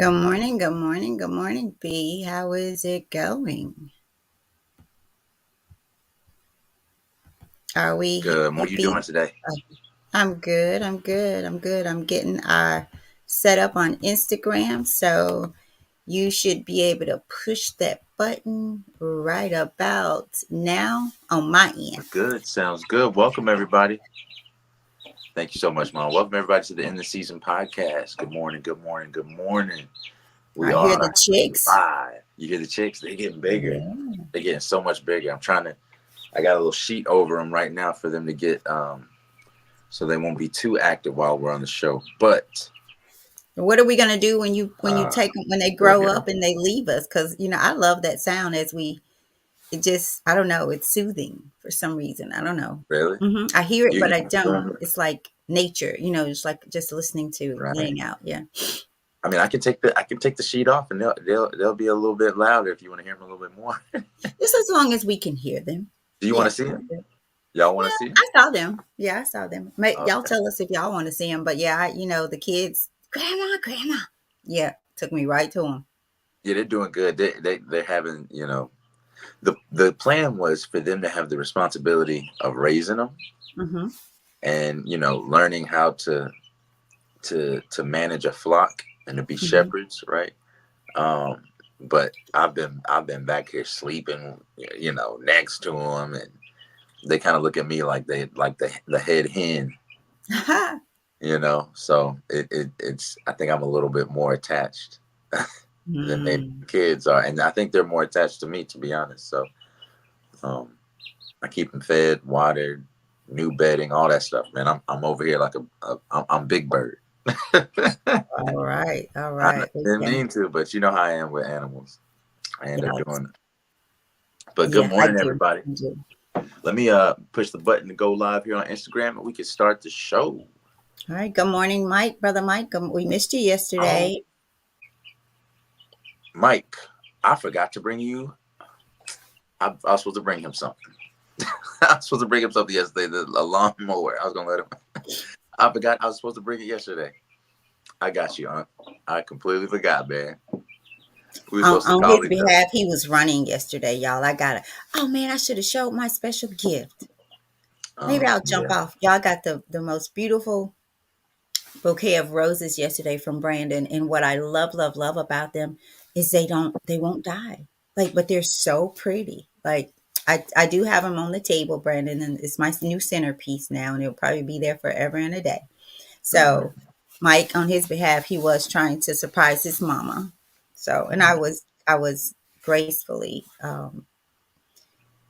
Good morning, B. How is it going? Are we here, Good. What are you B? doing today? I'm getting our set up on Instagram, so you should be able to push that button right about now on my end. Good. Sounds good. Welcome everybody. Thank you so much, Mom. Welcome everybody to the End of Season podcast. Good morning. Good morning. Good morning. We I hear the are chicks. live. You hear the chicks? They're getting bigger. Yeah. They're getting so much bigger. I got a little sheet over them right now for them to get, so they won't be too active while we're on the show. But What are we gonna do when you uh, take them when they good grow girl. up and they leave us? Because I love that sound it just, I don't know, it's soothing for some reason. I don't know. Really? I hear it, but I don't. You It's like nature, it's like just listening to right? laying out. Yeah. I mean, I can take the sheet off, and they'll be a little bit louder if you want to hear them a little bit more. Just as long as we can hear them. Do you want Yeah. to see We're them? good. Y'all want to Yeah, see them? I saw them. Yeah, I saw them. Y'all Okay. tell us if y'all want to see them. But yeah, the kids, grandma. Yeah, took me right to them. Yeah, they're doing good. They're having, the plan was for them to have the responsibility of raising them Mm-hmm. and learning how to manage a flock and to be Mm-hmm. shepherds, right? Um, but I've been back here sleeping, next to them, and they kind of look at me like they like the head hen, So it's I think I'm a little bit more attached than maybe Mm. the kids are, and I think they're more attached to me, to be honest. So um, I keep them fed, watered, new bedding, all that stuff, man. I'm over here like I'm Big Bird. I All right. All know- right. didn't Okay. mean to, but you know how I am with animals. I end up Yes. doing it. But good Yeah, I morning, do. everybody. I do. Let me push the button to go live here on Instagram, and we can start the show. All right. Good morning, Mike. Brother Mike. We missed you Oh, yesterday. Mike, I forgot to bring you. I was supposed to bring him something. I was supposed to bring him something yesterday. A lawnmower. I was gonna let him. I forgot. I was supposed to bring it yesterday. I got you, Aunt. I completely forgot, man. We were supposed to On his call each other. behalf, he was running yesterday, y'all. I got it. Oh man, I should have showed my special gift. Maybe I'll jump Yeah. off. Y'all got the most beautiful bouquet of roses yesterday from Brandon. And what I love about them is they won't die. Like, but they're so pretty. Like I do have them on the table, Brandon, and it's my new centerpiece now, and it'll probably be there forever and a day. So Hmm. Mike, on his behalf, he was trying to surprise his mama. So, and I was gracefully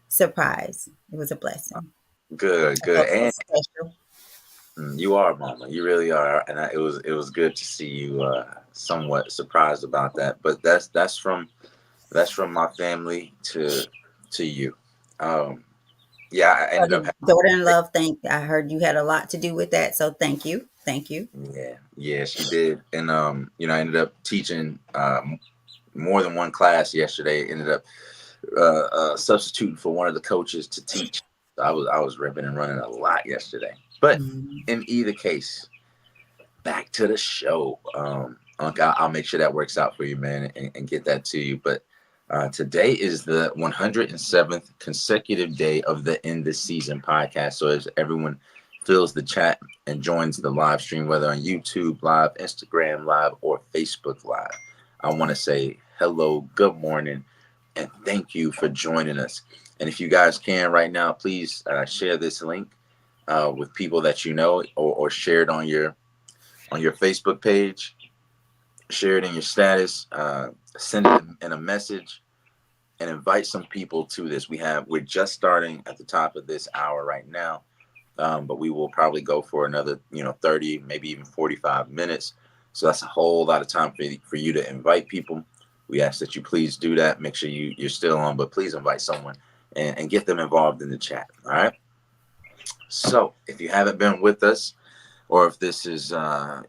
surprised. It was a blessing. Good, I good. felt so And special. you are, Mama. You really are. And it was good to see you somewhat surprised about that. But that's from my family to you. Um, yeah, I So ended up the having. daughter-in-law, I heard you had a lot to do with that. So thank you. Thank you. Yeah, yeah, she did. And I ended up teaching more than one class yesterday. Ended up substituting for one of the coaches to teach. I was ripping and running a lot yesterday. But Mhm. in either case, back to the show. Unc, I'll make sure that works out for you, man, and get that to you. But today is the 107th consecutive day of the End the Season podcast. So as everyone fills the chat and joins the live stream, whether on YouTube Live, Instagram Live, or Facebook Live, I want to say hello, good morning, and thank you for joining us. And if you guys can right now, please share this link with people that you know, or share it on your Facebook page, share it in your status, send it in a message, and invite some people to this. We're just starting at the top of this hour right now, but we will probably go for another 30, maybe even 45 minutes. So that's a whole lot of time for you to invite people. We ask that you please do that. Make sure you're still on, but please invite someone and get them involved in the chat. All right. So if you haven't been with us, or if this is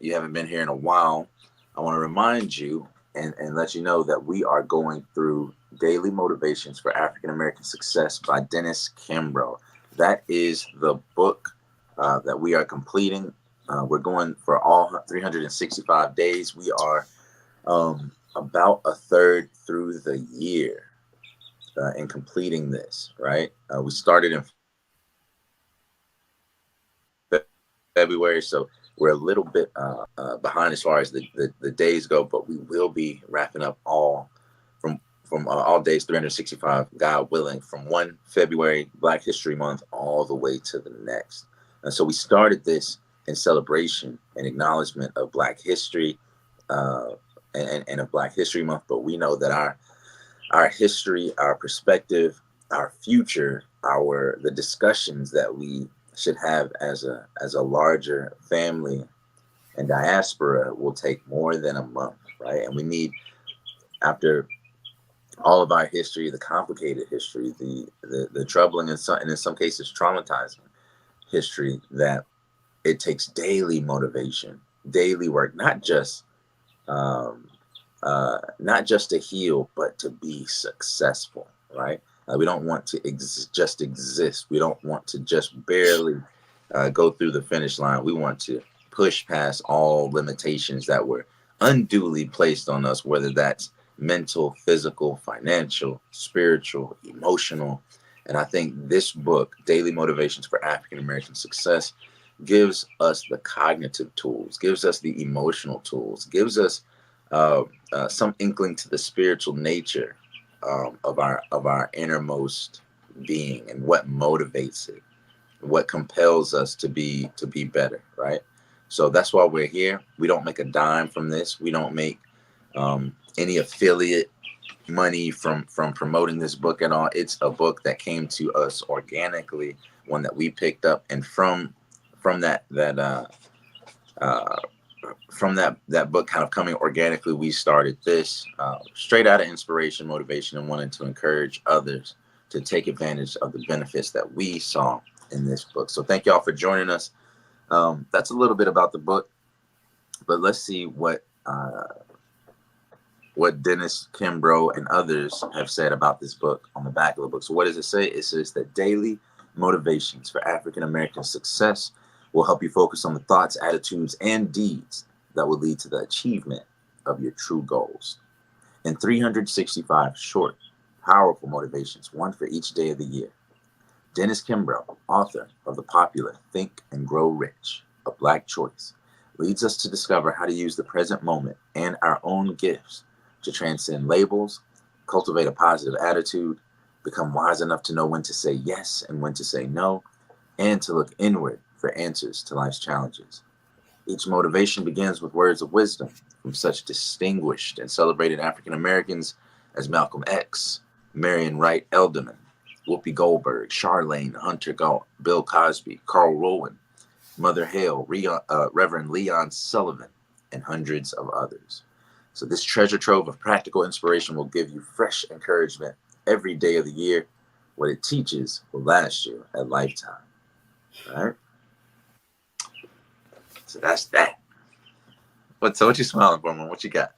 you haven't been here in a while, I want to remind you and let you know that we are going through Daily Motivations for African American Success by Dennis Kimbro. That is the book that we are completing. We're going for all 365 days. We are About a third through the year in completing this, right? We started in February, so we're a little bit behind as far as the days go, but we will be wrapping up all from all days 365, God willing, from 1 February, Black History Month, all the way to the next. And so we started this in celebration and acknowledgement of Black history uh, and of Black History Month, but we know that our history, our perspective, our future, our the discussions that we should have as a larger family and diaspora will take more than a month, right? And we need, after all of our history, the complicated history, the troubling and in some cases traumatizing history, that it takes daily motivation, daily work, um, not just to heal, but to be successful, right? We don't want to just exist. We don't want to just barely go through the finish line. We want to push past all limitations that were unduly placed on us, whether that's mental, physical, financial, spiritual, emotional. And I think this book, Daily Motivations for African American Success, gives us the cognitive tools, gives us the emotional tools, gives us some inkling to the spiritual nature of our innermost being and what motivates it, what compels us to be better, right? So that's why we're here. We don't make a dime from this. We don't make any affiliate money from promoting this book at all. It's a book that came to us organically, one that we picked up, and from uh, that book kind of coming organically, we started this straight out of inspiration, motivation, and wanting to encourage others to take advantage of the benefits that we saw in this book. So thank y'all for joining us. That's a little bit about the book, but let's see what Dennis, Kimbro, and others have said about this book on the back of the book. So what does it say? It says that daily motivations for African American success will help you focus on the thoughts, attitudes, and deeds that will lead to the achievement of your true goals. In 365 short, powerful motivations, one for each day of the year, Dennis Kimbro, author of the popular Think and Grow Rich, A Black Choice, leads us to discover how to use the present moment and our own gifts to transcend labels, cultivate a positive attitude, become wise enough to know when to say yes and when to say no, and to look inward for answers to life's challenges. Each motivation begins with words of wisdom from such distinguished and celebrated African Americans as Malcolm X, Marion Wright Elderman, Whoopi Goldberg, Charlene Hunter Galt, Bill Cosby, Carl Rowan, Mother Hale, Reverend Leon Sullivan, and hundreds of others. So this treasure trove of practical inspiration will give you fresh encouragement every day of the year. What it teaches will last you a lifetime. All right. So that's that. What you smiling for, man? What you got?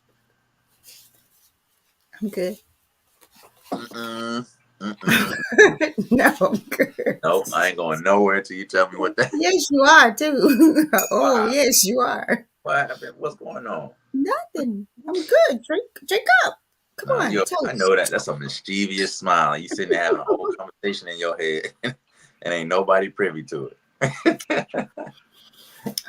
I'm good. Mm-mm, mm-mm. No, I'm good. Nope, I ain't going nowhere till you tell me what that. Yes, you are too. Oh, Wow, yes, you are. what happened? What's going on? Nothing. I'm good. Drink up. Come No, on, I know toast. that. That's a mischievous smile. You sitting there having a whole conversation in your head, and ain't nobody privy to it.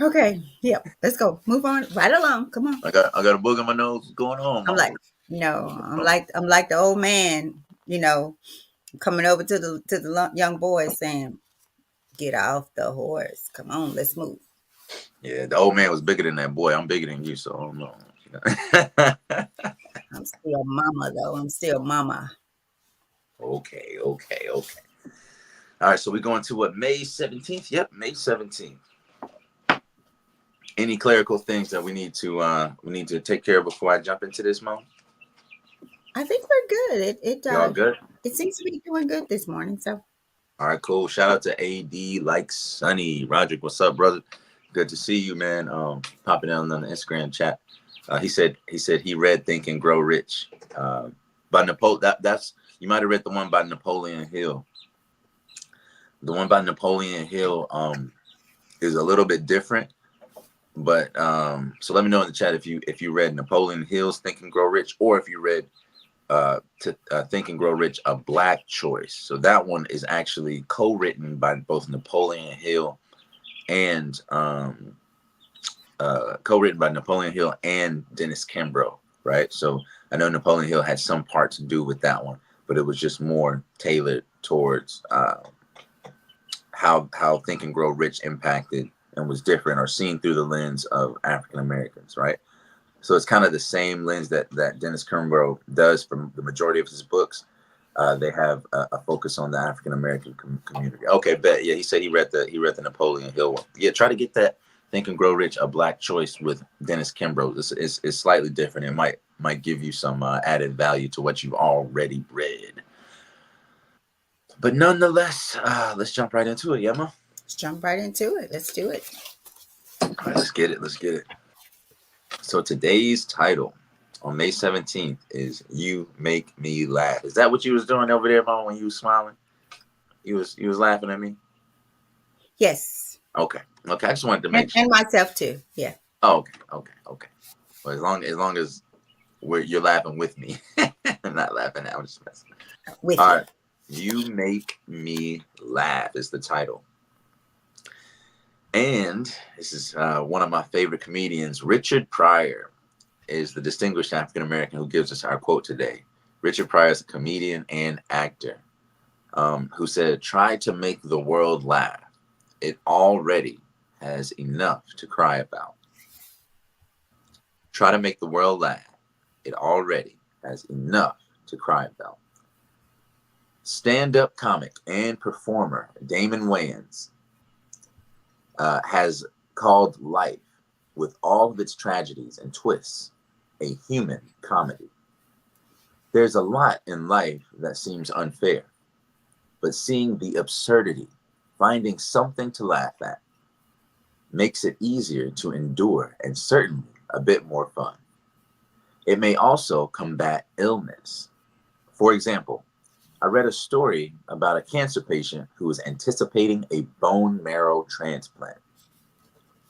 Okay. Yep. Let's go. Move on. Right along. Come on. I got a bug in my nose. What's going on, I'm mama? like, no. I'm like the old man. Coming over to the young boy saying, "Get off the horse. Come on. Let's move." Yeah, the old man was bigger than that boy. I'm bigger than you, so I don't know. I'm still mama though. I'm still mama. Okay, okay, okay. All right, so we're going to what, May 17th? Yep, May 17th. Any clerical things that we need to take care of before I jump into this, Mo? I think we're good. Y'all good? It seems to be doing good this morning. So All right, cool. Shout out to AD like Sunny. Roderick, what's up, brother? Good to see you, man. Popping down on the Instagram chat. He said he read Think and Grow Rich. By Napoleon. That's you might have read the one by Napoleon Hill. The one by Napoleon Hill is a little bit different. But so let me know in the chat if you read Napoleon Hill's Think and Grow Rich, or if you read Think and Grow Rich, A Black Choice. So that one is actually co-written by both Napoleon Hill and co-written by Napoleon Hill and Dennis Kimbro, right? So I know Napoleon Hill had some part to do with that one, but it was just more tailored towards how Think and Grow Rich impacted and was different, or seen through the lens of African Americans, right? So it's kind of the same lens that Dennis Kimbro does from the majority of his books. They have a focus on the African American community. Okay, bet. Yeah, he said he read the Napoleon Hill one. Yeah, try to get that Think and Grow Rich, A Black Choice with Dennis Kimbro. It's slightly different. It might give you some added value to what you've already read. But nonetheless, let's jump right into it, Yema. Let's jump right into it. Let's do it. All right, let's get it. Let's get it. So today's title on May 17th is "You Make Me Laugh." Is that what you was doing over there, Mom, when you was smiling? You was laughing at me? Yes. Okay. Okay. I just wanted to make sure. And myself too. Yeah. Oh, okay. Okay. Okay. Well, as long as you're laughing with me. I'm not laughing at. I'm just messing. With All you. right. You Make Me Laugh is the title. And this is one of my favorite comedians, Richard Pryor, is the distinguished African American who gives us our quote today. Richard Pryor is a comedian and actor who said, "Try to make the world laugh. It already has enough to cry about." Try to make the world laugh. It already has enough to cry about. Stand-up comic and performer Damon Wayans has called life, with all of its tragedies and twists, a human comedy. There's a lot in life that seems unfair, but seeing the absurdity, finding something to laugh at, makes it easier to endure and certainly a bit more fun. It may also combat illness. For example, I read a story about a cancer patient who was anticipating a bone marrow transplant.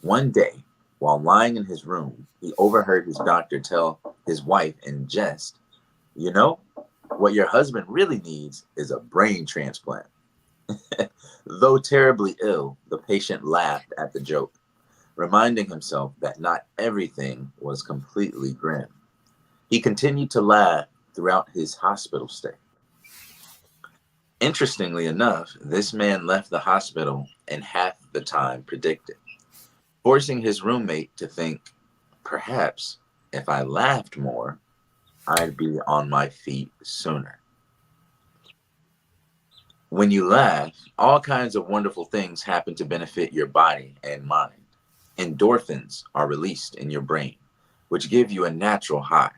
One day, while lying in his room, he overheard his doctor tell his wife in jest, "You know, what your husband really needs is a brain transplant." Though terribly ill, the patient laughed at the joke, reminding himself that not everything was completely grim. He continued to laugh throughout his hospital stay. Interestingly enough, this man left the hospital in half the time predicted, forcing his roommate to think, perhaps if I laughed more, I'd be on my feet sooner. When you laugh, all kinds of wonderful things happen to benefit your body and mind. Endorphins are released in your brain, which give you a natural high,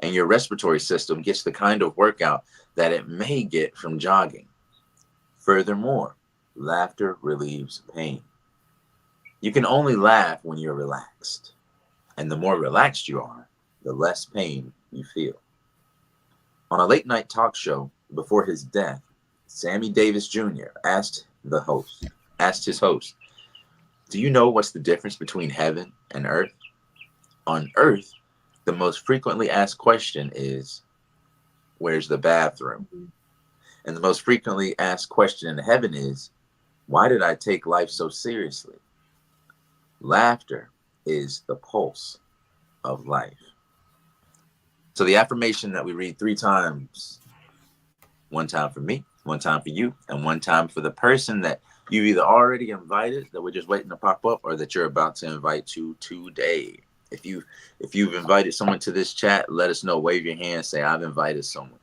and your respiratory system gets the kind of workout that it may get from jogging. Furthermore, laughter relieves pain. You can only laugh when you're relaxed, and the more relaxed you are, the less pain you feel. On a late night talk show before his death, Sammy Davis Jr. asked his host, "Do you know what's the difference between heaven and earth? On earth, the most frequently asked question is, where's the bathroom? And the most frequently asked question in heaven is, why did I take life so seriously?" Laughter is the pulse of life. So the affirmation that we read 3 times, one time for me, one time for you, and one time for the person that you've either already invited, that we're just waiting to pop up, or that you're about to invite to today. If you've invited someone to this chat, let us know. Wave your hand, say I've invited someone.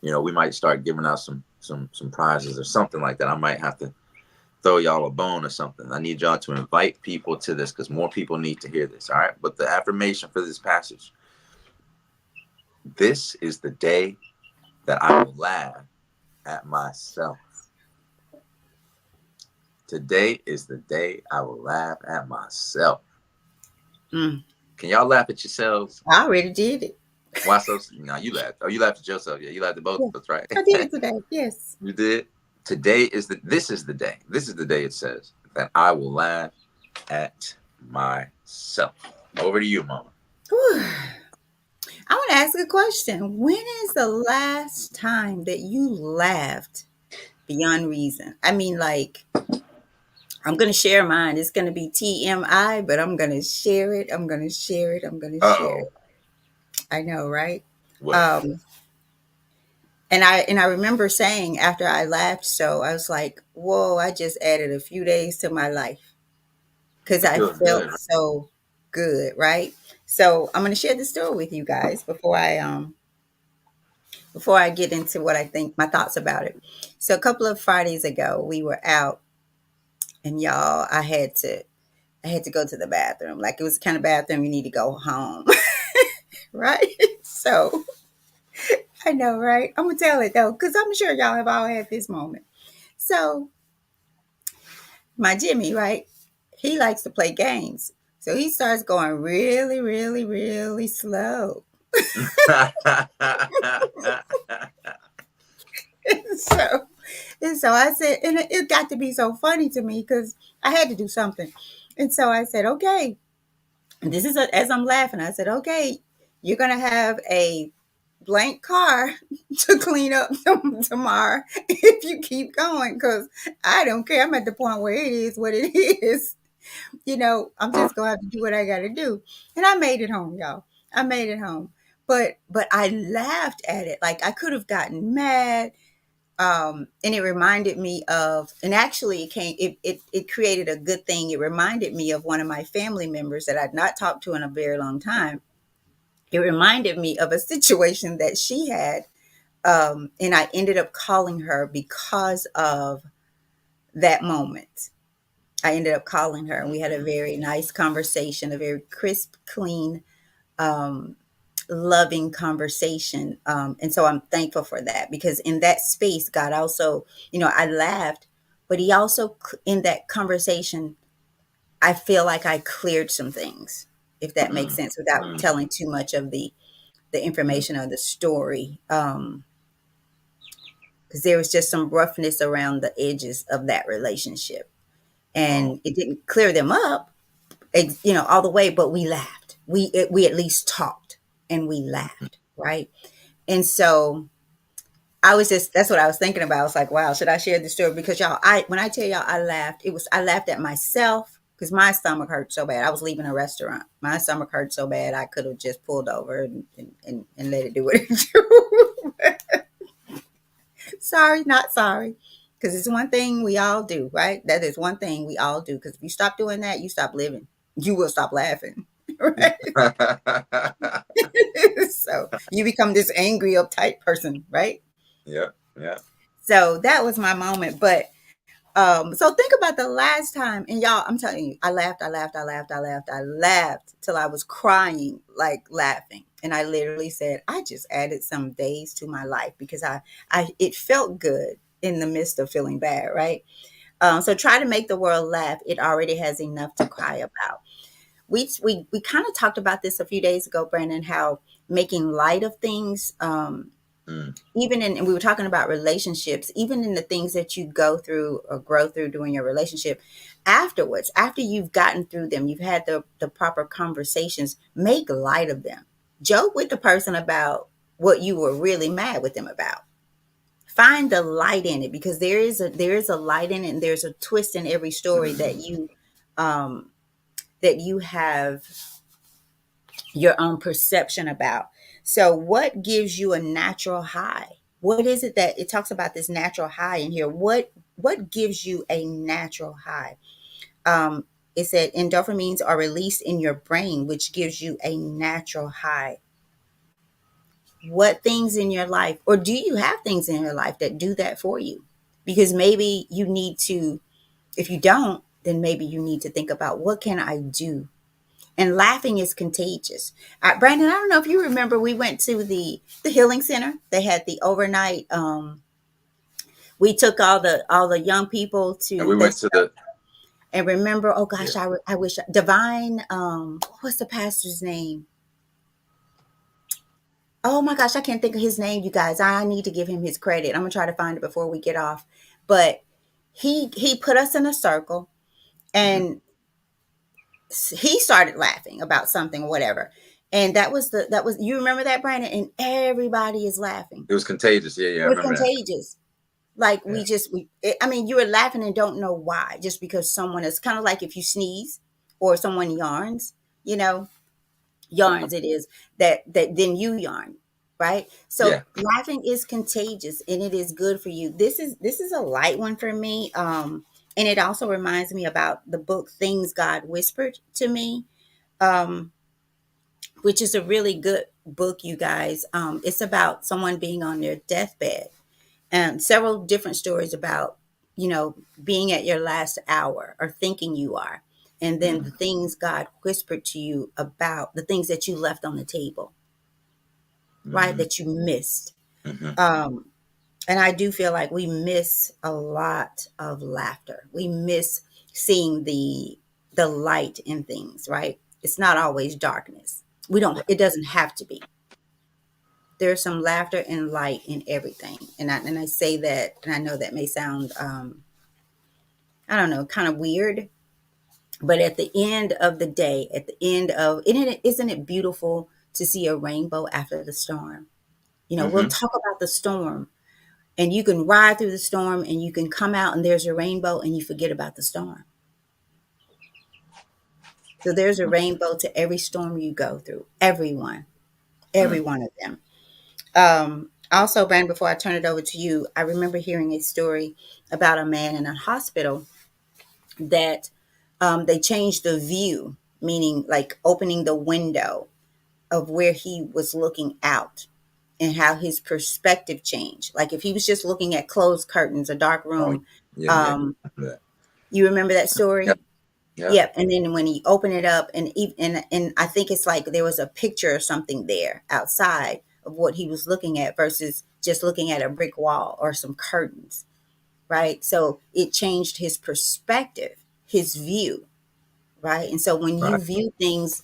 We might start giving out some prizes or something like that. I might have to throw y'all a bone or something. I need y'all to invite people to this because more people need to hear this. All right. But the affirmation for this passage: this is the day that I will laugh at myself. Today is the day I will laugh at myself. Mm. Can y'all laugh at yourselves? I already did it. Why so? No, you laughed. Oh, you laughed at yourself. Yeah, you laughed at both Yeah. of us, right? I did it today. Yes. You did. This is the day. This is the day, it says, that I will laugh at myself. Over to you, Mama. Whew. I want to ask a question. When is the last time that you laughed beyond reason? I mean, like, I'm going to share mine. It's going to be TMI, but I'm going to share it. I'm going to share it. I'm going to Uh share oh. it. I know, right? What? Um, and I remember saying after I laughed, so I was like, "Whoa! I just added a few days to my life because It I feels felt good. so good, right?" So I'm going to share the story with you guys before I get into what I think my thoughts about it. So a couple of Fridays ago, we were out, and y'all, I had to go to the bathroom. Like it was the kind of bathroom you need to go home, right? So I know, right? I'm gonna tell it though, because I'm sure y'all have all had this moment. So my Jimmy, right? He likes to play games. So he starts going really, really, really slow. so and so I said, and it got to be so funny to me because I had to do something. And so I said, okay. And this is as I'm laughing, I said, okay, you're gonna have a blank car to clean up tomorrow if you keep going because I don't care. I'm at the point where it is what it is. I'm just gonna have to do what I gotta do. And I made it home, y'all. I made it home. But I laughed at it. Like I could have gotten mad. And it reminded me of, and actually it created a good thing. It reminded me of one of my family members that I'd not talked to in a very long time. It reminded me of a situation that she had. And I ended up calling her because of that moment. I ended up calling her and we had a very nice conversation, a very crisp, clean, um, loving conversation. And so I'm thankful for that because in that space, God also, I laughed, but He also, in that conversation, I feel like I cleared some things, if that makes Mm, sense, without mm, telling too much of the mm. information or the story. Because there was just some roughness around the edges of that relationship. Oh. And it didn't clear them up, all the way, but we laughed. We at least talked and we laughed, right? And so that's what I was thinking about. I was like, wow, should I share this story? Because y'all, when I tell y'all I laughed, I laughed at myself because my stomach hurt so bad. I was leaving a restaurant. My stomach hurt so bad I could have just pulled over and let it do what it do. Sorry, not sorry. Because it's one thing we all do, right? That is one thing we all do. Because if you stop doing that, you stop living. You will stop laughing, right? So you become this angry, uptight person, right? Yeah, yeah. So that was my moment. But so think about the last time, and y'all, I'm telling you, I laughed, I laughed, I laughed, I laughed, I laughed till I was crying, like laughing. And I literally said, I just added some days to my life because it felt good in the midst of feeling bad, right? So try to make the world laugh. It already has enough to cry about. We kind of talked about this a few days ago, Brandon, how making light of things, Mm, even in, and we were talking about relationships, even in the things that you go through or grow through during your relationship, afterwards, after you've gotten through them, you've had the proper conversations, make light of them. Joke with the person about what you were really mad with them about. Find the light in it because there is a light in it, and there's a twist in every story um that you have your own perception about. So, what gives you a natural high? What is it that it talks about this natural high in here? What gives you a natural high? Um, it said endorphins are released in your brain, which gives you a natural high. What things in your life, or do you have things in your life that do that for you? Because maybe you need to, if you don't, then maybe you need to think about what can I do, and laughing is contagious. Brandon, I don't know if you remember, we went to the healing center. They had the overnight. We took all the young people and to we went this, to the and remember. Oh yeah. gosh, I wish Divine. What's the pastor's name? Oh my gosh, I can't think of his name. You guys, I need to give him his credit. I'm gonna try to find it before we get off. But he put us in a circle, Mhm. and he started laughing about something or whatever. And that was, you remember that, Brandon? And everybody is laughing. It was contagious. Yeah, yeah, I We're remember that. contagious. Like Yeah. I mean, you are laughing and don't know why, just because someone is kind of like if you sneeze or someone yarns, you know, yarns it is that then you yarn, right? So Yeah. laughing is contagious and it is good for you. This is a light one for me. And it also reminds me about the book Things God Whispered to Me, um, which is a really good book, you guys. It's about someone being on their deathbed and several different stories about, you know, being at your last hour or thinking you are. And then the Mm-hmm. things God whispered to you about, the things that you left on the table, right? Mm-hmm. That you missed. Mm-hmm. Um, and I do feel like we miss a lot of laughter. We miss seeing the light in things, right? It's not always darkness. We don't, Right. it doesn't have to be. There's some laughter and light in everything. And I say that, and I know that may sound I don't know, kind of weird, but at the end of the day, at the end of, isn't it beautiful to see a rainbow after the storm? You know, we'll Mm-hmm. talk about the storm, and you can ride through the storm and you can come out and there's a rainbow and you forget about the storm. So there's a rainbow to every storm you go through. Every Mm. one of them. Also, Brandon, before I turn it over to you, I remember hearing a story about a man in a hospital that they changed the view, meaning like opening the window of where he was looking out and how his perspective changed. Like if he was just looking at closed curtains, a dark Oh, room. yeah, yeah. Um, Yeah. you remember that Yep. story? Yep. Yep. And then when he opened it up, and I think it's like there was a picture or something there outside of what he was looking at versus just looking at a brick wall or some curtains, right? So it changed his perspective, his view, right? And so when Right. you view things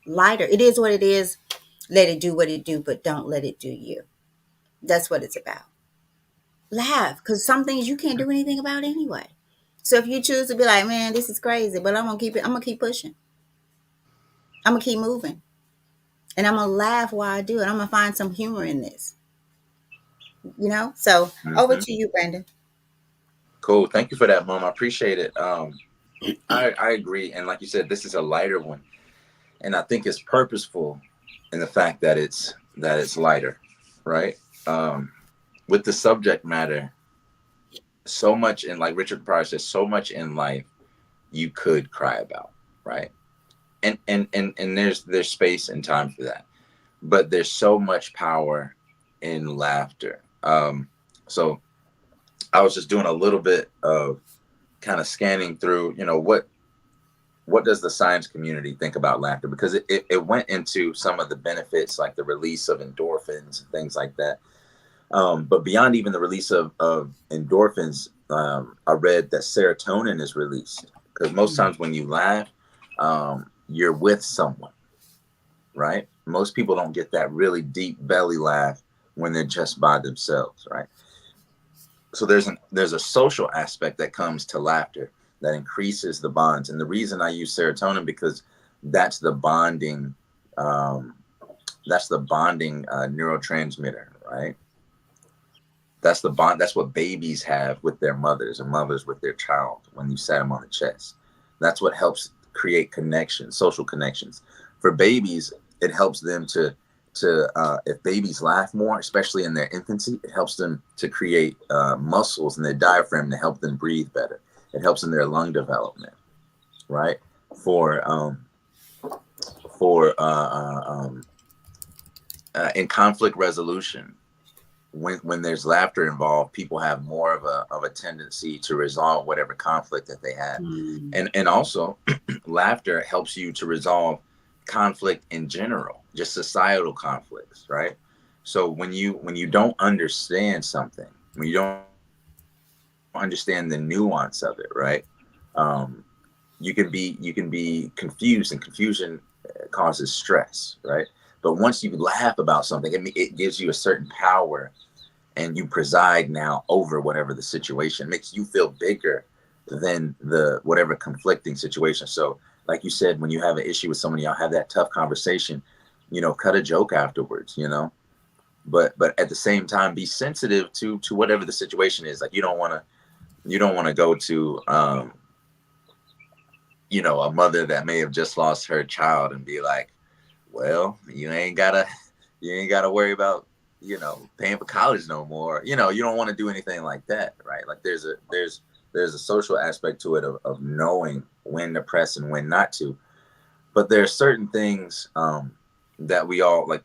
lighter, it is what it is. Let it do what it do, but don't let it do you. That's what it's about. Laugh, because some things you can't do anything about anyway. So if you choose to be like, man, this is crazy, but I'm gonna keep pushing. I'm gonna keep moving. And I'm gonna laugh while I do it. I'm gonna find some humor in this, you know? So over Mm-hmm. to you, Brandon. Cool. Thank you for that, Mom. I appreciate it. I agree. And like you said, this is a lighter one. And I think it's purposeful in the fact that it's lighter, right? Um, with the subject matter, so much in, like Richard Pryor says, so much in life you could cry about, right? And there's space and time for that. But there's so much power in laughter. So I was just doing a little bit of kind of scanning through, what does the science community think about laughter? Because it went into some of the benefits, like the release of endorphins and things like that. But beyond even the release of endorphins, I read that serotonin is released because most Mm, times when you laugh, you're with someone, right? Most people don't get that really deep belly laugh when they're just by themselves, right? So there's a social aspect that comes to laughter that increases the bonds. And the reason I use serotonin because that's the bonding um, neurotransmitter, right? That's the bond. That's what babies have with their mothers and mothers with their child when you sat them on the chest. That's what helps create connections, social connections. For babies, it helps them to if babies laugh more, especially in their infancy, it helps them to create muscles in their diaphragm to help them breathe better. It helps in their lung development, right? For for in conflict resolution, when there's laughter involved, people have more of a tendency to resolve whatever conflict that they have. mm, And also laughter helps you to resolve conflict in general, just societal conflicts, right? So when you don't understand something, when you don't understand the nuance of it, right? Um, you can be confused, and confusion causes stress, right? But once you laugh about something, it gives you a certain power, and you preside now over whatever the situation makes you feel bigger than the whatever conflicting situation. So like you said, when you have an issue with somebody, y'all have that tough conversation, cut a joke afterwards, but at the same time, be sensitive to whatever the situation is. Like you don't want to go to, a mother that may have just lost her child and be like, well, you ain't gotta worry about, paying for college no more. You don't want to do anything like that, right? Like there's a social aspect to it of knowing when to press and when not to. But there are certain things, that we all like.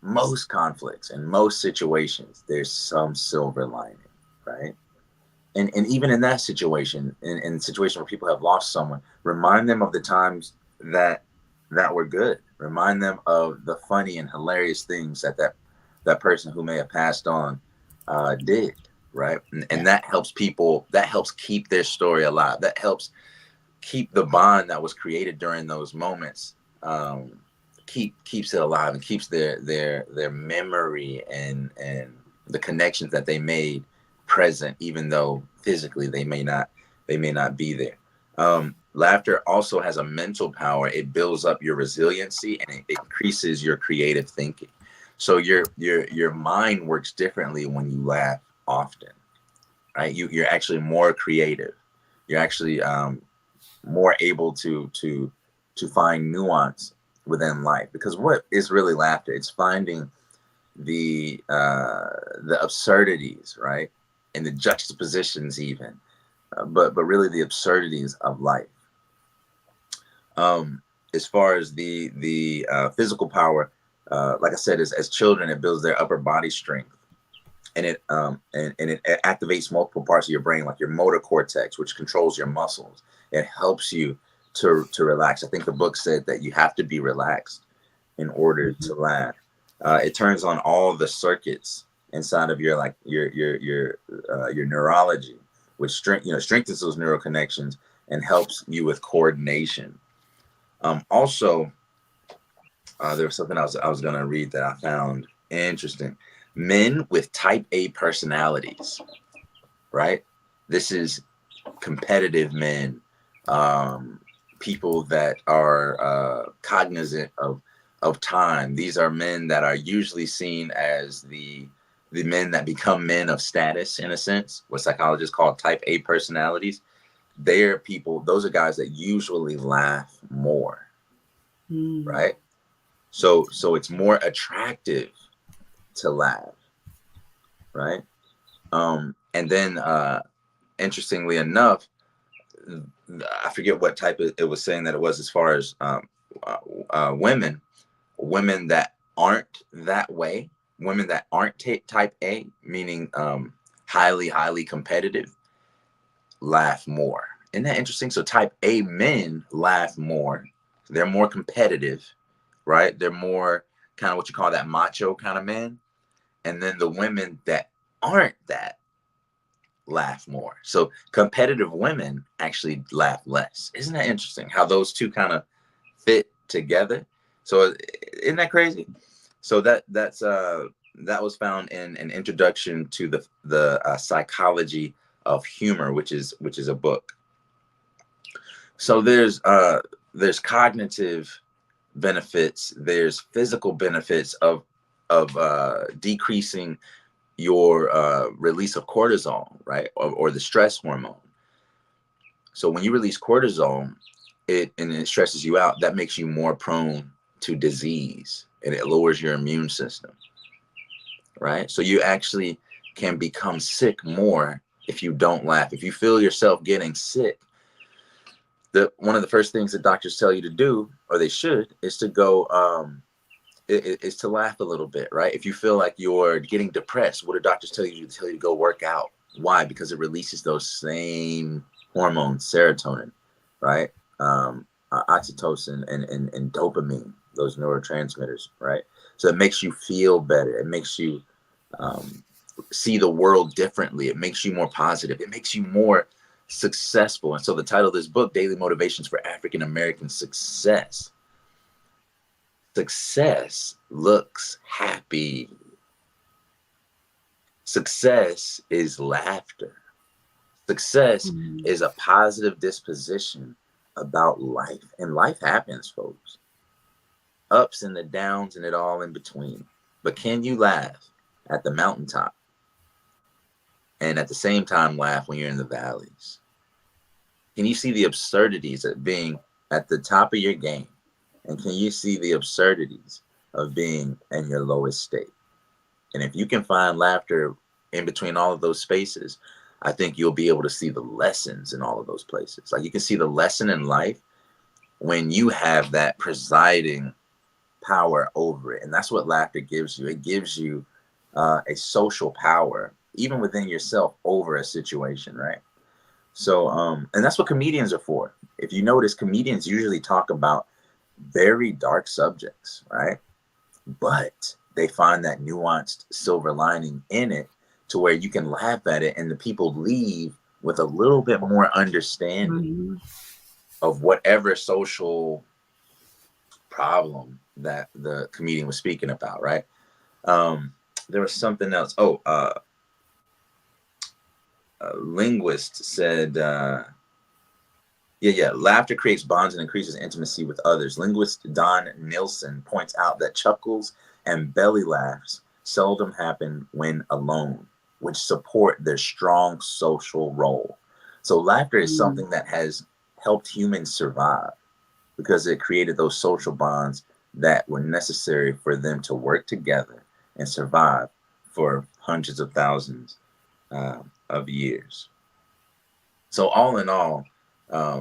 Most conflicts and most situations, there's some silver lining, right? And even in that situation, in a situation where people have lost someone, remind them of the times that were good. Remind them of the funny and hilarious things that person who may have passed on, did, right? And Yeah. that helps people. That helps keep their story alive. That helps keep the bond that was created during those moments. Keeps it alive and keeps their memory and the connections that they made present, even though physically they may not be there. Laughter also has a mental power. It builds up your resiliency and it increases your creative thinking. So your mind works differently when you laugh often, right? You're actually more creative. You're actually, more able to find nuance within life, because what is really laughter? It's finding the absurdities, right, and the juxtapositions even, but really the absurdities of life. As far as the physical power, like I said, as children, it builds their upper body strength, and it activates multiple parts of your brain, like your motor cortex, which controls your muscles. It helps you to relax. I think the book said that you have to be relaxed in order Mhm. to laugh. It turns on all the circuits inside of your, like your neurology, which strengthens those neural connections and helps you with coordination. Also, there was something I was going to read that I found interesting. Men with type A personalities, right? This is competitive men, um, people that are, cognizant of time. These are men that are usually seen as the men that become men of status, in a sense, what psychologists call type A personalities. They're people; those are guys that usually laugh more, Mm. right? So it's more attractive to laugh, right? And then, interestingly enough, I forget what type it was saying that it was, as far as, uh, women that aren't that way, women that aren't type A, meaning, highly competitive, laugh more. Isn't that interesting? So type A men laugh more. They're more competitive, right? They're more kind of what you call that macho kind of man. And then the women that aren't that laugh more. So competitive women actually laugh less. Isn't that interesting how those two kind of fit together? So isn't that crazy? So that was found in an introduction to the psychology of humor, which is a book. So there's cognitive benefits, there's physical benefits of decreasing your, release of cortisol, right, or the stress hormone. So when you release cortisol, it stresses you out. That makes you more prone to disease, and it lowers your immune system, right? So you actually can become sick more if you don't laugh. If you feel yourself getting sick, the one of the first things that doctors tell you to do, or they should, is to go, is to laugh a little bit, right? If you feel like you're getting depressed, what do doctors tell you to do? Tell you to go work out. Why? Because it releases those same hormones, serotonin, right? Oxytocin and dopamine, those neurotransmitters, right? So it makes you feel better. It makes you, um, see the world differently. It makes you more positive. It makes you more successful. And so the title of this book, Daily Motivations for African American Success. Success looks happy. Success is laughter. Success Mm. is a positive disposition about life. And life happens, folks. Ups and the downs and it all in between. But can you laugh at the mountaintop and at the same time laugh when you're in the valleys? Can you see the absurdities of being at the top of your game? And can you see the absurdities of being in your lowest state? And if you can find laughter in between all of those spaces, I think you'll be able to see the lessons in all of those places. Like you can see the lesson in life when you have that presiding power over it. And that's what laughter gives you. It gives you a social power, even within yourself, over a situation, right? So, and that's what comedians are for. If you notice, comedians usually talk about very dark subjects, right? But they find that nuanced silver lining in it to where you can laugh at it and the people leave with a little bit more understanding Mhm. of whatever social problem that the comedian was speaking about, right? There was something else. A linguist said, laughter creates bonds and increases intimacy with others. Linguist Don Nilsson points out that chuckles and belly laughs seldom happen when alone, which support their strong social role. So laughter is Mm. something that has helped humans survive because it created those social bonds that were necessary for them to work together and survive for hundreds of thousands of years. So, all in all,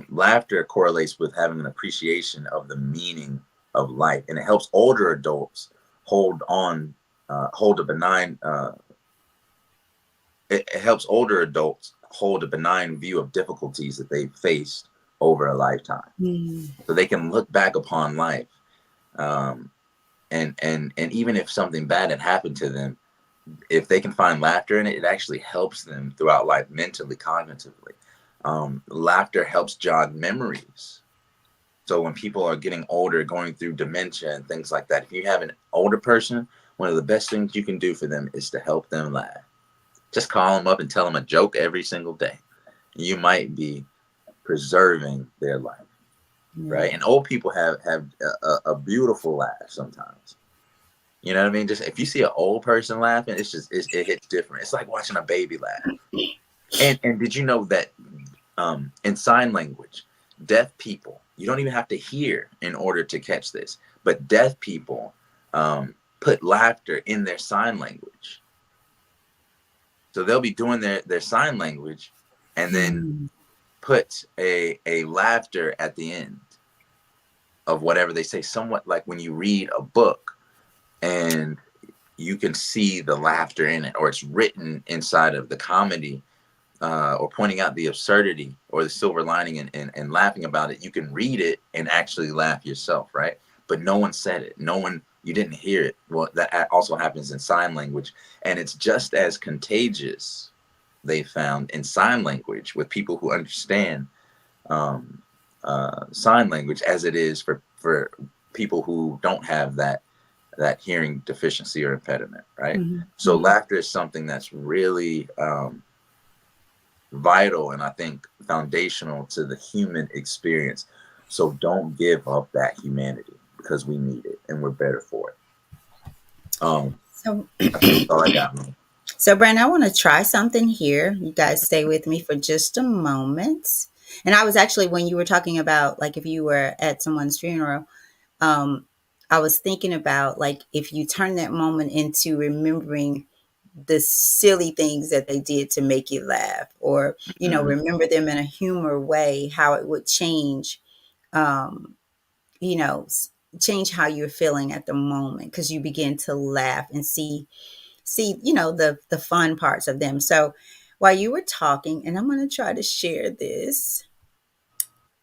laughter correlates with having an appreciation of the meaning of life, and it helps older adults hold on, hold a benign. It helps older adults hold a benign view of difficulties that they've faced over a lifetime, Mm. so they can look back upon life, um, and even if something bad had happened to them, if they can find laughter in it, it actually helps them throughout life mentally, cognitively. Laughter helps jog memories. So when people are getting older, going through dementia and things like that, if you have an older person, one of the best things you can do for them is to help them laugh. Just call them up and tell them a joke every single day. You might be preserving their life, Yeah. right? And old people have a beautiful laugh sometimes. You know what I mean? Just if you see an old person laughing, it hits different. It's like watching a baby laugh. And did you know that in sign language, deaf people, you don't even have to hear in order to catch this, but deaf people put laughter in their sign language. So they'll be doing their sign language and then Mm. put a laughter at the end of whatever they say, somewhat like when you read a book and you can see the laughter in it, or it's written inside of the comedy, or pointing out the absurdity or the silver lining and laughing about it. You can read it and actually laugh yourself, right? But no one said it. No one, you didn't hear it. Well, that also happens in sign language. And it's just as contagious, they found, in sign language with people who understand um, sign language as it is for people who don't have that hearing deficiency or impediment, right? Mhm. So Mhm. laughter is something that's really vital and I think foundational to the human experience. So don't give up that humanity because we need it and we're better for it. Um, So, I think that's all I got, man. so Brandon, I want to try something here. You guys stay with me for just a moment. And I was actually, when you were talking about like if you were at someone's funeral, um, I was thinking about like if you turn that moment into remembering the silly things that they did to make you laugh, or Mm-hmm. remember them in a humor way, how it would change, um, you know, change how you're feeling at the moment because you begin to laugh and see the fun parts of them. So while you were talking, and I'm going to try to share this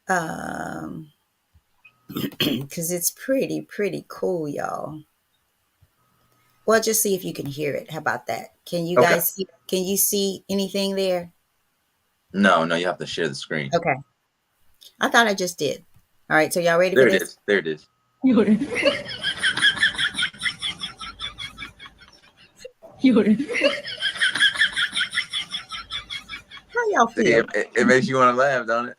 um because it's pretty cool, y'all. Well, just see if you can hear it. How about that? Okay. Can you see anything there? No, no, you have to share the screen. Okay. I thought I just did. All right, so y'all ready for There it this? is. There it is. Lloren, lloren. How y'all See, feel? it makes you want to laugh, don't it?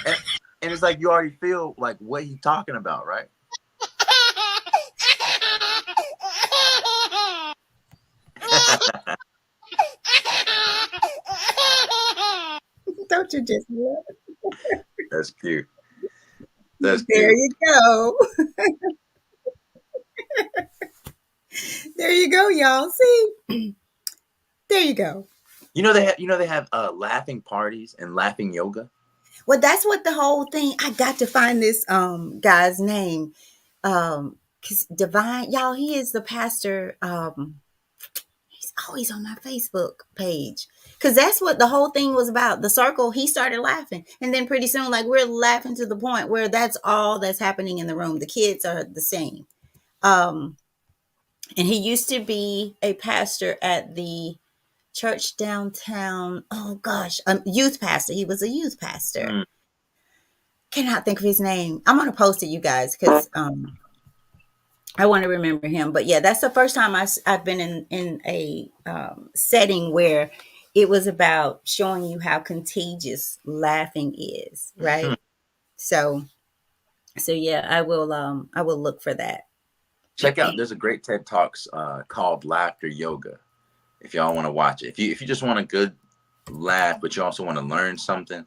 and, and it's like you already feel like what he's talking about, right? Don't you just love That's cute. That's it? There cute. you go. There you go, y'all. See? There you go. They have laughing parties and laughing yoga. Well, that's what the whole thing. I got to find this guy's name. Cause Divine, y'all, he is the pastor. He's always on my Facebook page. Cause that's what the whole thing was about. The circle, he started laughing. And then pretty soon, like we're laughing to the point where that's all that's happening in the room. The kids are the same. Um, and he used to be a pastor at the church downtown. Oh gosh, youth pastor. He was a youth pastor. Mm. Cannot think of his name. I'm gonna post it, you guys, because I want to remember him. But yeah, that's the first time I've been in a setting where it was about showing you how contagious laughing is, right? So yeah, I will look for that. Check out. There's a great TED Talks called Laughter Yoga. If y'all want to watch it, if you just want a good laugh, but you also want to learn something,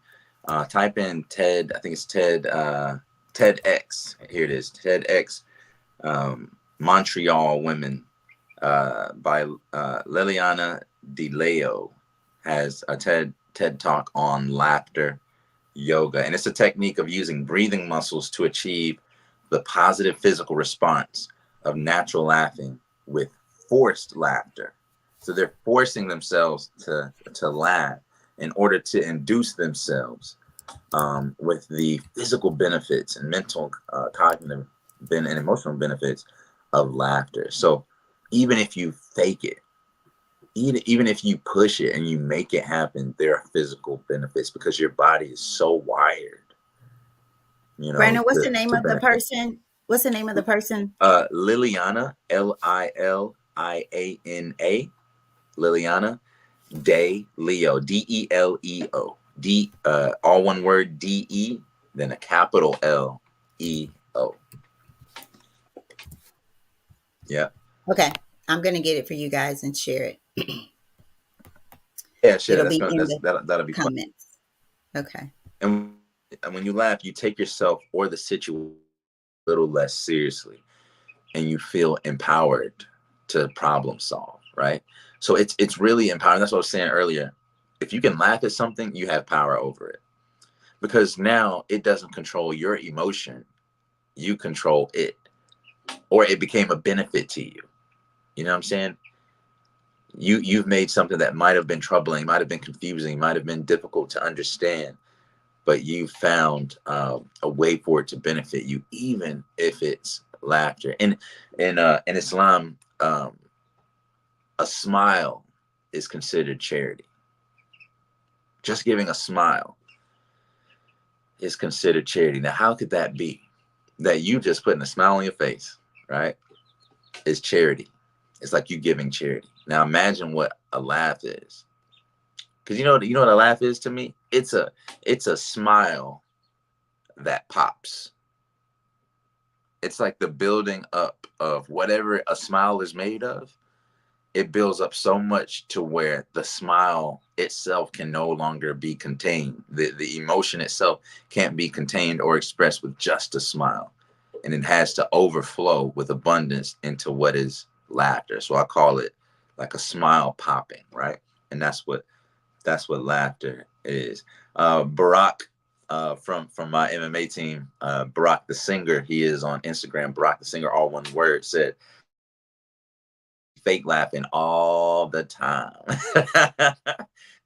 type in TED. I think it's TEDx. Here it is. TEDx Montreal Women by Liliana DeLeo has a TED Talk on laughter yoga, and it's a technique of using breathing muscles to achieve the positive physical response of natural laughing with forced laughter. So they're forcing themselves to laugh in order to induce themselves with the physical benefits and mental, cognitive, and emotional benefits of laughter. So even if you fake it, even if you push it and you make it happen, there are physical benefits because your body is so wired, Brandon, what's the name to of the benefit. person? What's the name of the person? Liliana, Liliana, Liliana De Leo, Deleo, all one word, De, then a capital Leo. Yeah, Okay, I'm gonna get it for you guys and share it. yeah, sure. It'll That's be gonna in the that'll be fun. comments. Okay. And when you laugh, you take yourself or the situation a little less seriously, and you feel empowered to problem solve. Right. So it's really empowering. That's what I was saying earlier. If you can laugh at something, you have power over it because now it doesn't control your emotion. You control it, or it became a benefit to you. You know what I'm saying? You've made something that might have been troubling, might have been confusing, might have been difficult to understand, but you found a way for it to benefit you, even if it's laughter. And in Islam, a smile is considered charity. Just giving a smile is considered charity. Now, how could that be? That you just putting a smile on your face, right? Is charity. It's like you giving charity. Now, imagine what a laugh is. Because you know what a laugh is to me. It's a smile that pops. It's like the building up of whatever a smile is made of. It builds up so much to where the smile itself can no longer be contained. The emotion itself can't be contained or expressed with just a smile. And it has to overflow with abundance into what is laughter. So I call it like a smile popping, right? And that's what laughter is. Barack from my MMA team, Barack the singer, he is on Instagram. Barack the singer, all one word, said fake laughing all the time.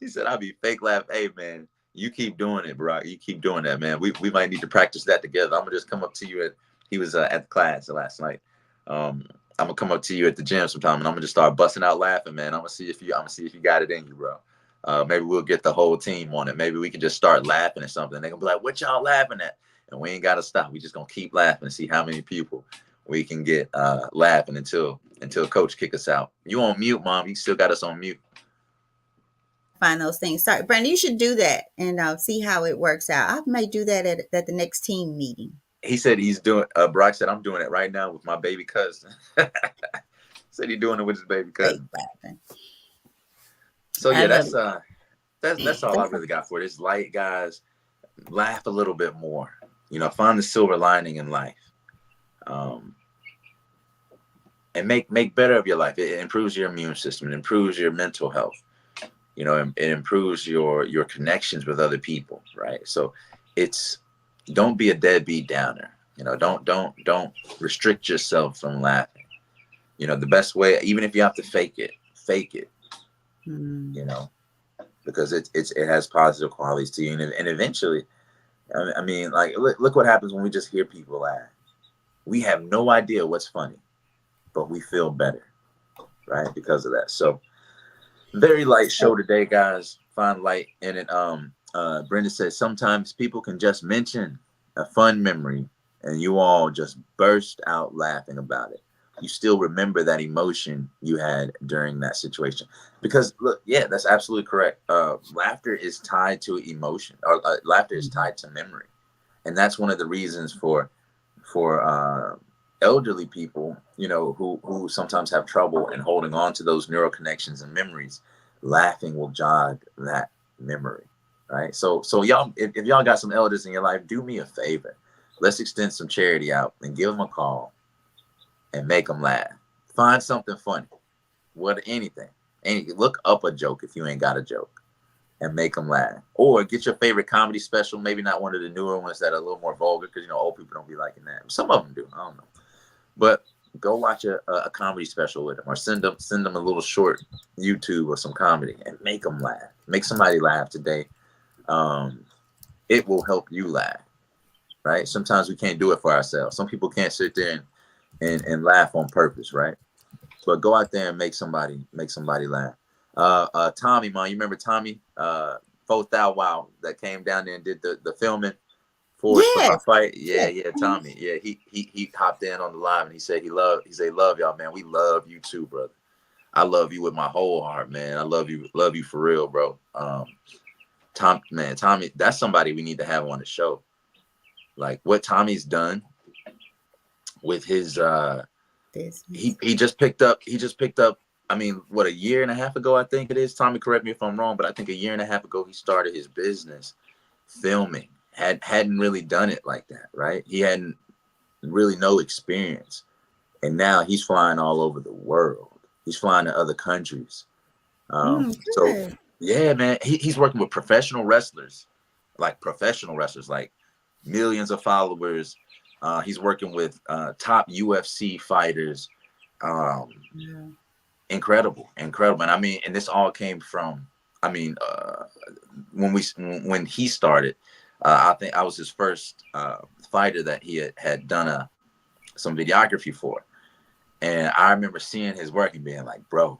He said, I'll be fake laugh. Hey man, you keep doing it, Barack. You keep doing that, man. We might need to practice that together. I'm gonna just come up to you he was at the class last night. I'm gonna come up to you at the gym sometime and I'm gonna just start busting out laughing, man. I'm gonna see if you got it in you, bro. Maybe we'll get the whole team on it. Maybe we can just start laughing at something. They're gonna be like, what y'all laughing at? And we ain't gotta stop. We just gonna keep laughing and see how many people we can get laughing until coach kick us out. You on mute, mom. You still got us on mute. find those things. Sorry, Brandon, you should do that and see how it works out. I may do that at the next team meeting. He said he's doing. Brock said I'm doing it right now with my baby cousin. Said he's doing it with his baby Fake cousin. laughing. So I yeah, love that's it. that's all I really got for this light, guys. Laugh a little bit more. Find the silver lining in life, um, and make better of your life. It improves your immune system. It improves your mental health. It improves your connections with other people, right? So it's don't be a deadbeat downer. Don't restrict yourself from laughing. The best way, even if you have to fake it. Mm. You know, because it has positive qualities to you, and eventually, I mean, like look what happens when we just hear people laugh. We have no idea what's funny, but we feel better, right? Because of that. So very light show So, today, guys. Find light in it. Brenda says sometimes people can just mention a fun memory and you all just burst out laughing about it. You still remember that emotion you had during that situation. Because look, yeah, that's absolutely correct. Laughter is tied to emotion, or laughter is mhm. tied to memory, and that's one of the reasons for elderly people, who sometimes have trouble in holding on to those neural connections and memories. Laughing will jog that memory, right? So y'all, if y'all got some elders in your life, do me a favor. Let's extend some charity out and give them a call and make them laugh. Find something funny, anything. Look up a joke if you ain't got a joke and make them laugh. Or get your favorite comedy special, maybe not one of the newer ones that are a little more vulgar, because old people don't be liking that. Some of them do. I don't know. But go watch a comedy special with them, or send them a little short YouTube or some comedy, and make them laugh. Make somebody laugh today. Um, it will help you laugh, right? Sometimes we can't do it for ourselves. Some people can't sit there and laugh on purpose, right? But go out there and make somebody laugh. Tommy, man, you remember Tommy? 4,000 Wow, that came down there and did the filming for my Yes, fight. Yeah, yes. yeah, Mhm. Tommy. Yeah, he hopped in on the live and he said he said love y'all, man. We love you too, brother. I love you with my whole heart, man. I love you for real, bro. Tommy, that's somebody we need to have on the show. Like what Tommy's done with his Business. he just picked up. I mean, what, a year and a half ago, I think it is. Tommy, correct me if I'm wrong, but I think a year and a half ago he started his business filming. Hadn't really done it like that, right? He hadn't really no experience, and now he's flying all over the world. He's flying to other countries. Mm, So good. yeah, man, he's working with professional wrestlers, like millions of followers. He's working with top UFC fighters. Um, Yeah. incredible, and I mean, and this all came from. I mean, when he started, I think I was his first fighter that he had done some videography for, and I remember seeing his work and being like, "Bro,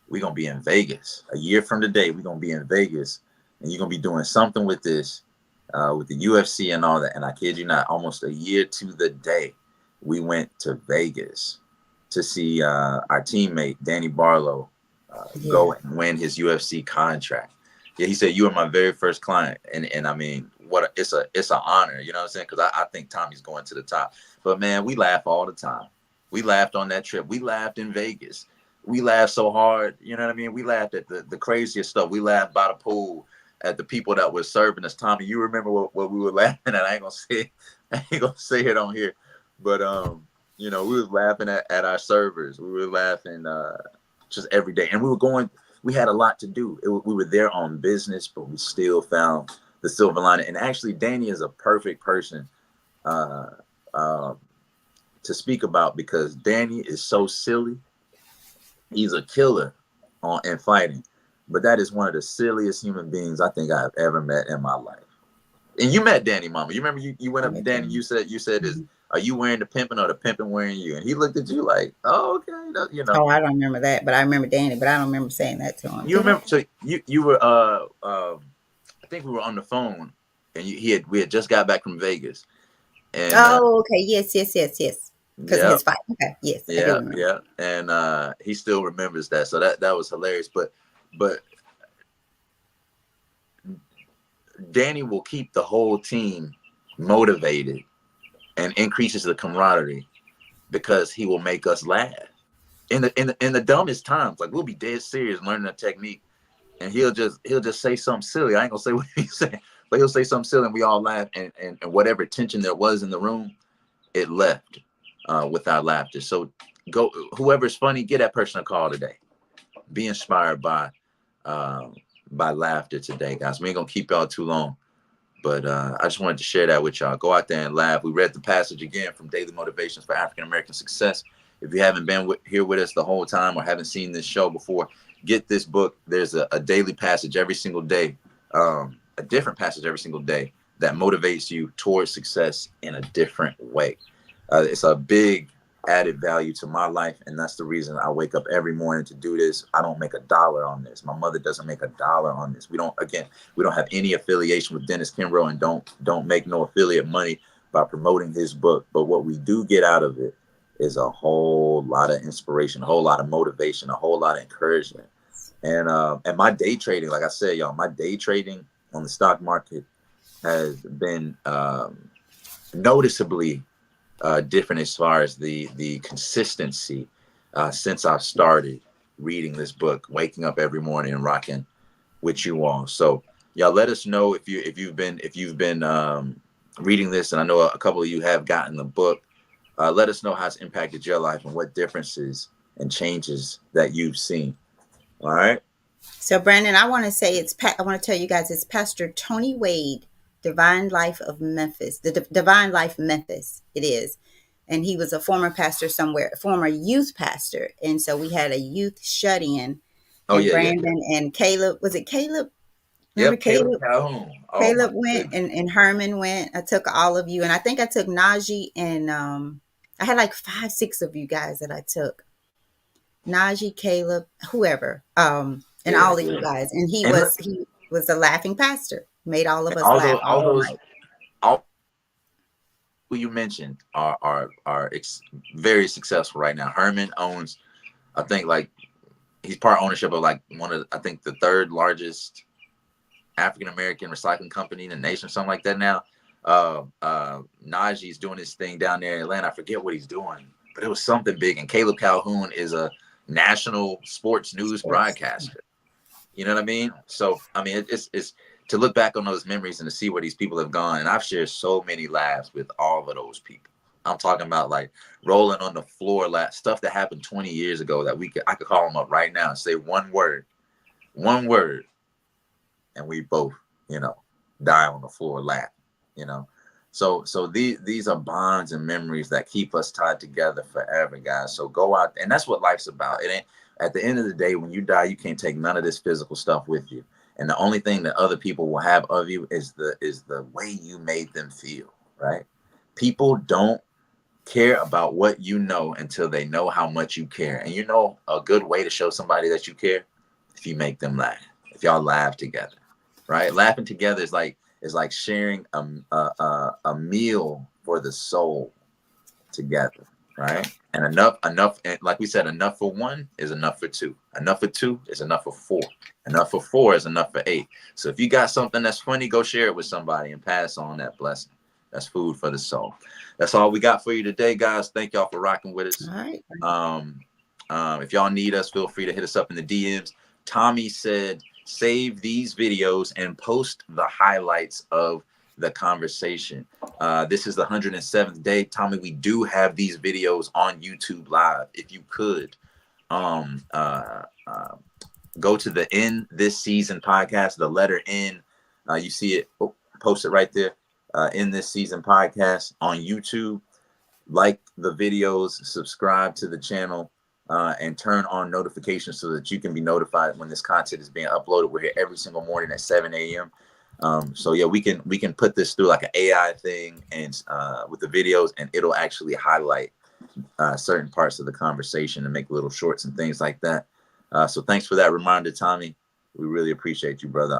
we're gonna be in Vegas a year from today. We're gonna be in Vegas, and you're gonna be doing something with this, with the UFC and all that." And I kid you not, almost a year to the day, we went to Vegas to see our teammate Danny Barlow Yeah. go and win his UFC contract. Yeah, he said you were my very first client, and I mean, it's an honor, you know what I'm saying? Because I think Tommy's going to the top. But man, we laugh all the time. We laughed on that trip. We laughed in Vegas. We laughed so hard, you know what I mean? We laughed at the craziest stuff. We laughed by the pool at the people that were serving us. Tommy, you remember what we were laughing at? I ain't gonna say it on here, but we was laughing at our servers. We were laughing just every day, and we had a lot to do. We were there on business, but we still found the silver lining. And actually, Danny is a perfect person uh, uh, to speak about, because Danny is so silly. He's a killer in fighting, but that is one of the silliest human beings I think I've ever met in my life. And you met Danny, Mama. You remember you went I up to met Danny. them. You said, "Is Mhm. are you wearing the pimping or the pimping wearing you?" And he looked at you like, "Oh, okay, Oh, I don't remember that, but I remember Danny, but I don't remember saying that to him. You Did I? remember? So you were I think we were on the phone, and we had just got back from Vegas, and Oh, okay. Yes, yes, yes, yes. Because of yeah, his fight. Okay. Yes, I do yeah, remember. yeah, and he still remembers that. So that was hilarious. But Danny will keep the whole team motivated and increases the camaraderie because he will make us laugh in the dumbest times. Like we'll be dead serious learning a technique, and he'll just say something silly. I ain't gonna say what he said, but he'll say something silly, and we all laugh, and whatever tension there was in the room, it left with our laughter. So go, whoever's funny, get that person a call today. Be inspired um, by laughter today, guys. We ain't gonna keep y'all too long. But I just wanted to share that with y'all. Go out there and laugh. We read the passage again from Daily Motivations for African American Success. If you haven't been here with us the whole time or haven't seen this show before, get this book. There's a daily passage every single day, a different passage every single day that motivates you towards success in a different way. It's a big added value to my life, and that's the reason I wake up every morning to do this. I don't make a dollar on this. My mother doesn't make a dollar on this. We don't have any affiliation with Dennis Kimbro, and don't make no affiliate money by promoting his book. But what we do get out of it is a whole lot of inspiration, a whole lot of motivation, a whole lot of encouragement. And my day trading, like I said, y'all, my day trading on the stock market has been noticeably different as far as the consistency since I've started reading this book, waking up every morning and rocking with you all. So y'all, let us know if you've been reading this, and I know a couple of you have gotten the book. Let us know how it's impacted your life and what differences and changes that you've seen. All right. So, Brandon, I want to say I want to tell you guys it's Pastor Tony Wade, Divine Life of Memphis, the Divine Life Memphis. It is, and he was a former pastor somewhere, former youth pastor, and so we had a youth shut in, Oh and yeah, yeah, yeah. Brandon and Caleb, was it Caleb? Remember Yep, Caleb Caleb? Calhoun. Oh my Caleb went, goodness. and Herman went. I took all of you, and I think I took Najee, and I had like 5, 6 of you guys that I took. Najee, Caleb, whoever, and Yeah, all of you yeah. guys. And he And was he was a laughing pastor, made all of us all laugh those, all all those, night. all who you mentioned are very successful right now. Herman owns, I think, like he's part ownership of like one of, I think, the third largest African American recycling company in the nation, something like that now. Najee's doing his thing down there in Atlanta. I forget what he's doing, but it was something big. And Caleb Calhoun is a national sports news Sports. broadcaster. You know what I mean? So I mean, it's to look back on those memories and to see where these people have gone. And I've shared so many laughs with all of those people. I'm talking about like rolling on the floor, stuff that happened 20 years ago that I could call them up right now and say one word, and we both, you know, die on the floor laughing, you know. So these are bonds and memories that keep us tied together forever, guys. So go out, and that's what life's about. It ain't, at the end of the day, when you die, you can't take none of this physical stuff with you. And the only thing that other people will have of you is the way you made them feel, right? People don't care about what you know until they know how much you care. And you know a good way to show somebody that you care, if you make them laugh, if y'all laugh together, right? Laughing together is like sharing a meal for the soul together, right? And enough, and like we said, enough for one is enough for two. Enough for two is enough for four. Enough for four is enough for eight. So if you got something that's funny, go share it with somebody and pass on that blessing. That's food for the soul. That's all we got for you today, guys. Thank y'all for rocking with us. All right. Um, if y'all need us, feel free to hit us up in the DMs. Tommy said, save these videos and post the highlights of the conversation. This is the 107th day. Tommy, we do have these videos on YouTube Live. If you could um, uh, uh, go to the In This Season podcast, the letter N. You see it, posted right there. In This Season podcast on YouTube. Like the videos, subscribe to the channel, and turn on notifications so that you can be notified when this content is being uploaded. We're here every single morning at 7 a.m. So yeah, we can put this through like an AI thing and with the videos, and it'll actually highlight certain parts of the conversation and make little shorts and things like that. So thanks for that reminder, Tommy. We really appreciate you, brother.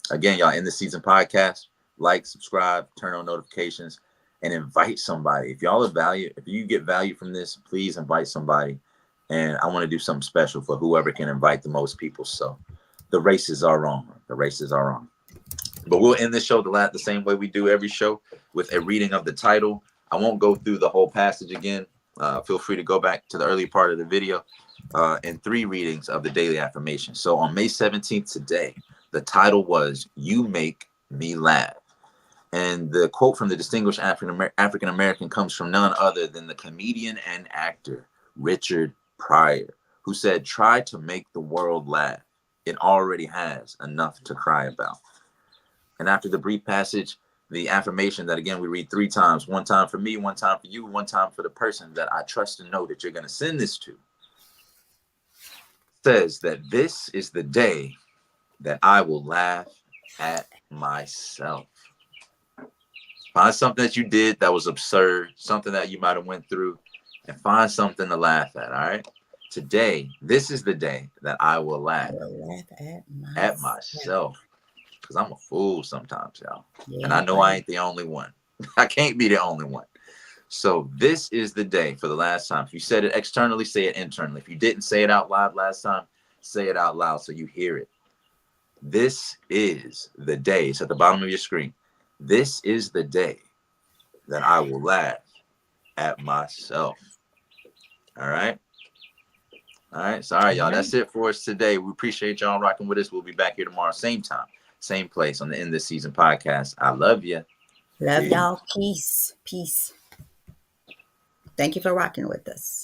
Again, y'all, In the Season podcast. Like, subscribe, turn on notifications, and invite somebody. If you get value from this, please invite somebody. And I want to do something special for whoever can invite the most people. So the races are on. The races are on. But we'll end this show the same way we do every show, with a reading of the title. I won't go through the whole passage again. Feel free to go back to the early part of the video, and 3 readings of the daily affirmation. So on May 17th today, the title was "You Make Me Laugh." And the quote from the distinguished African American comes from none other than the comedian and actor Richard Pryor, who said, "Try to make the world laugh. It already has enough to cry about." And after the brief passage, the affirmation that again we read 3 times, one time for me, one time for you, one time for the person that I trust and know that you're going to send this to, says that this is the day that I will laugh at myself. Find something that you did that was absurd, something that you might have went through, and find something to laugh at. All right. Today, this is the day that I will I laugh will laugh at at myself. myself, because I'm a fool sometimes, y'all. And I Yeah, know I buddy. ain't the only one. I can't be the only one. So this is the day, for the last time. If you said it externally, say it internally. If you didn't say it out loud last time, say it out loud so you hear it. This is the day. It's at the bottom of your screen. This is the day that I will laugh at myself. All right. All right. So, all right, All y'all. right. That's it for us today. We appreciate y'all rocking with us. We'll be back here tomorrow, same time, same place on the End This Season podcast. I love you. Love Peace. y'all. Peace. Peace. Thank you for rocking with us.